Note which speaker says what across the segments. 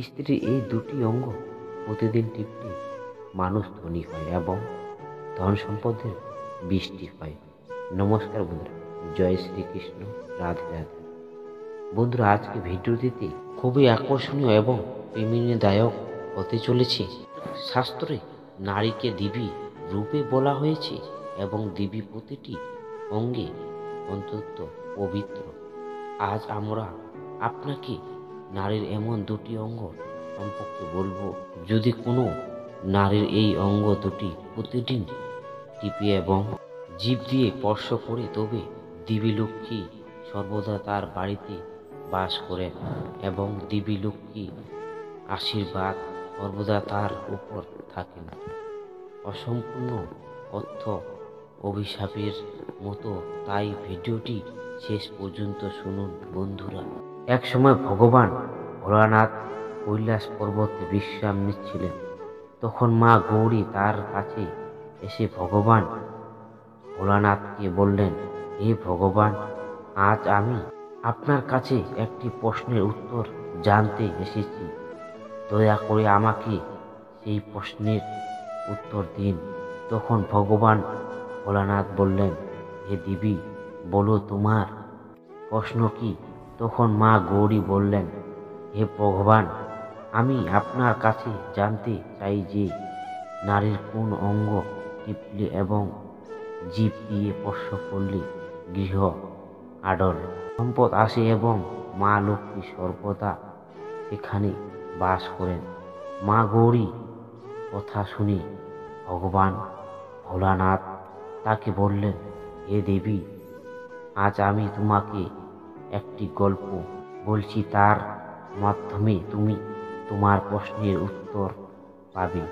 Speaker 1: স্ত্রীর এই দুটি অঙ্গ প্রতিদিন টিপলে মানুষ ধনী হয় এবং ধন সম্পদের বৃষ্টি হয়। নমস্কার বন্ধুরা, জয় শ্রীকৃষ্ণ, রাধে রাধে। বন্ধুরা, আজকে ভিডিওটিতে খুবই আকর্ষণীয় এবং প্রেরণাদায়ক হতে চলেছে। শাস্ত্রে নারীকে দেবী রূপে বলা হয়েছে এবং দেবী প্রতিটি অঙ্গে অন্তত পবিত্র। আজ আমরা আপনাকে নারীর এমন দুটি অঙ্গ সম্পর্কে বলবো, যদি কোনো নারীর এই অঙ্গ দুটি প্রতিদিন টিপে এবং জিভ দিয়ে স্পর্শ করে, তবে দেবী লক্ষ্মী সর্বদা তার বাড়িতে বাস করেন এবং দেবী লক্ষ্মী আশীর্বাদ সর্বদা তার উপর থাকেন। অসম্পূর্ণ অর্থ অভিশাপের মতো, তাই ভিডিওটি শেষ পর্যন্ত শুনুন বন্ধুরা। এক সময় ভগবান ভোলানাথ কৈলাস পর্বতে বিশ্রাম নিচ্ছিলেন। তখন মা গৌরী তার কাছে এসে ভগবান ভোলানাথকে বললেন, হে ভগবান, আজ আমি আপনার কাছে একটি প্রশ্নের উত্তর জানতে এসেছি। দয়া করে আমাকে সেই প্রশ্নের উত্তর দিন। তখন ভগবান ভোলানাথ বললেন, হে দেবী, বলো তোমার প্রশ্ন কি? তখন মা গৌরী বললেন, হে ভগবান, আমি আপনার কাছে জানতে চাই যে নারীর কোন অঙ্গ টিপলে এবং জিভ দিয়ে স্পর্শ করলে গৃহ আডল সম্পদ আসে এবং মা লক্ষ্মী সর্বদা সেখানে বাস করেন। মা গৌরী কথা শুনে ভগবান ভোলানাথ তাকে বললেন, হে দেবী, আজ আমি তোমাকে একটি গল্প বলছি, তার মাধ্যমে তুমি তোমার প্রশ্নের উত্তর পাবে।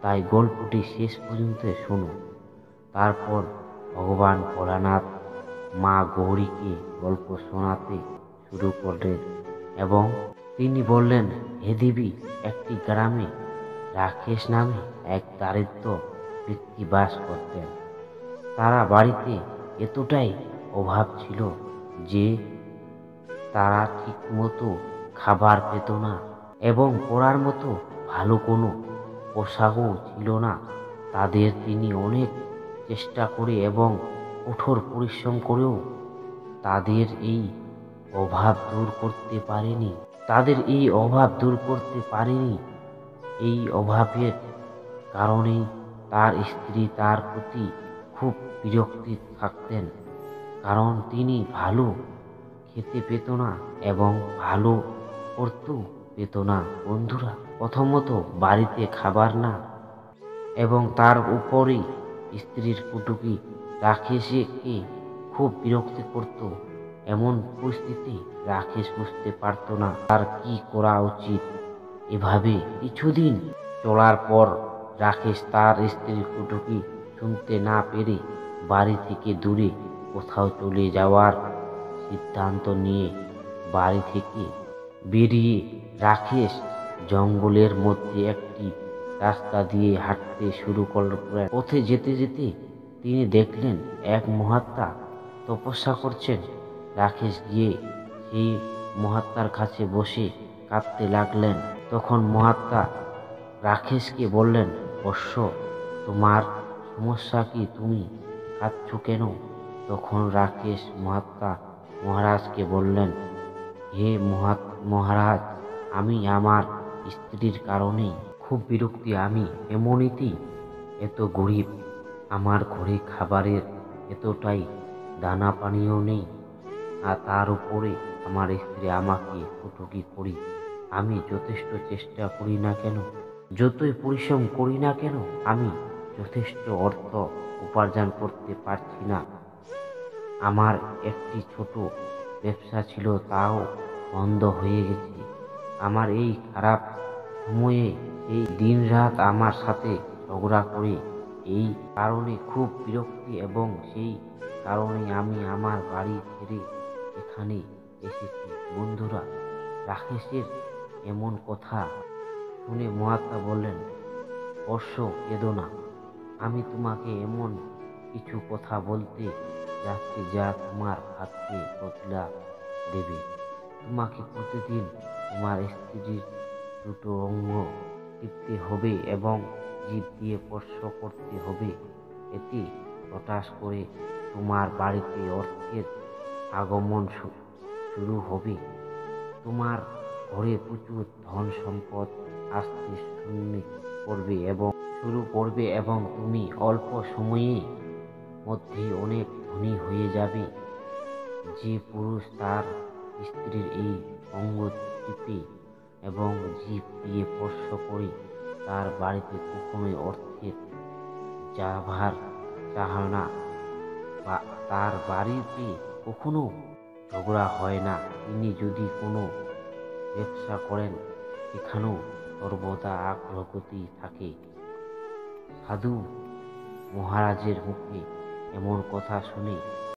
Speaker 1: তাই গল্পটি শেষ পর্যন্ত শোনো। তারপর ভগবান ভোলানাথ মা গৌরীকে গল্প শোনাতে শুরু করলেন এবং তিনি বললেন, হে দেবী, একটি গ্রামে রাকেশ নামে এক দারিদ্র ব্যক্তি বাস করতেন। তারা বাড়িতে এতটাই অভাব ছিল যে তারা ঠিক মতো খাবার পেত না এবং পরার মতো ভালো কোনো পোশাকও ছিল না তাদের। তিনি অনেক চেষ্টা করে এবং কঠোর পরিশ্রম করেও তাদের এই অভাব দূর করতে পারেনি। এই অভাবের কারণেই তার স্ত্রী তার প্রতি খুব বিরক্তি থাকতেন, কারণ তিনি ভালো খেতে পেত না এবং ভালো পড়তেও পেত না। বন্ধুরা, প্রথমত বাড়িতে খাবার না এবং তার উপরেই স্ত্রীর কুটুকি রাকেশকে খুব বিরক্ত করত। এমন পরিস্থিতি রাকেশ বুঝতে পারত না তার কি করা উচিত। এভাবে কিছুদিন চলার পর রাকেশ তার স্ত্রীর কুটুকি শুনতে না পেরে বাড়ি থেকে দূরে কোথাও চলে যাওয়ার সিদ্ধান্ত নিয়ে বাড়ি থেকে বেরিয়ে রাকেশ জঙ্গলের মধ্যে একটি রাস্তা দিয়ে হাঁটতে শুরু করলেন। পথে যেতে যেতে তিনি দেখলেন এক মহাত্মা তপস্যা করছেন। রাকেশ গিয়ে সেই মহাত্মার কাছে বসে কাঁদতে লাগলেন। তখন মহাত্মা রাকেশকে বললেন, বৎস, তোমার সমস্যা কি? তুমি কাঁদছ কেন? তখন রাকেশ মহাত্মা মহারাজকে বললেন, হে মহারাজ, আমি আমার স্ত্রীর কারণেই খুব বিরক্তি। আমি এমনিতেই এত গরিব, আমার ঘরে খাবারের এতটাই দানা পানিও নেই, আর তার উপরে আমার স্ত্রী আমাকে কটূক্তি করি। আমি যথেষ্ট চেষ্টা করি না কেন, যতই পরিশ্রম করি না কেন, আমি যথেষ্ট অর্থ উপার্জন করতে পারছি না। আমার একটি ছোট ব্যবসা ছিল, তাও বন্ধ হয়ে গেছে। আমার এই খারাপ সময়ে এই দিনরাত আমার সাথে ঝগড়া করে, এই কারণে খুব বিরক্তি এবং সেই কারণে আমি আমার বাড়ি ছেড়ে এখানে এসেছি। বন্ধুরা, রাকেশের এমন কথা শুনে মহাত্মা বললেন, বৎস, কেঁদো না। আমি তোমাকে এমন কিছু কথা বলতে যাচ্ছি যা তোমার ভাগ্যে বদলা দেবে। তোমাকে প্রতিদিন তোমার স্ত্রীর দুটো অঙ্গ টিপতে হবে এবং জিভ দিয়ে স্পর্শ করতে হবে। এতে হঠাৎ করে তোমার বাড়িতে অর্থের আগমন শুরু হবে। তোমার ঘরে প্রচুর ধন সম্পদ আসতে শুরু করবে এবং তুমি অল্প সময়ের মধ্যেই অনেক ধনী হয়ে যাবে। যে পুরুষ তার স্ত্রীর এই অঙ্গ টিপে এবং জিভ দিয়ে স্পর্শ করে তার বাড়িতে কখনোই অর্থের যাবার চায় না বা তার বাড়িতে কখনো ঝগড়া হয় না। তিনি যদি কোনো ব্যবসা করেন সেখানেও সর্বদা অগ্রগতি থাকে। সাধু মহারাজের মুখে এমন কথা শুনে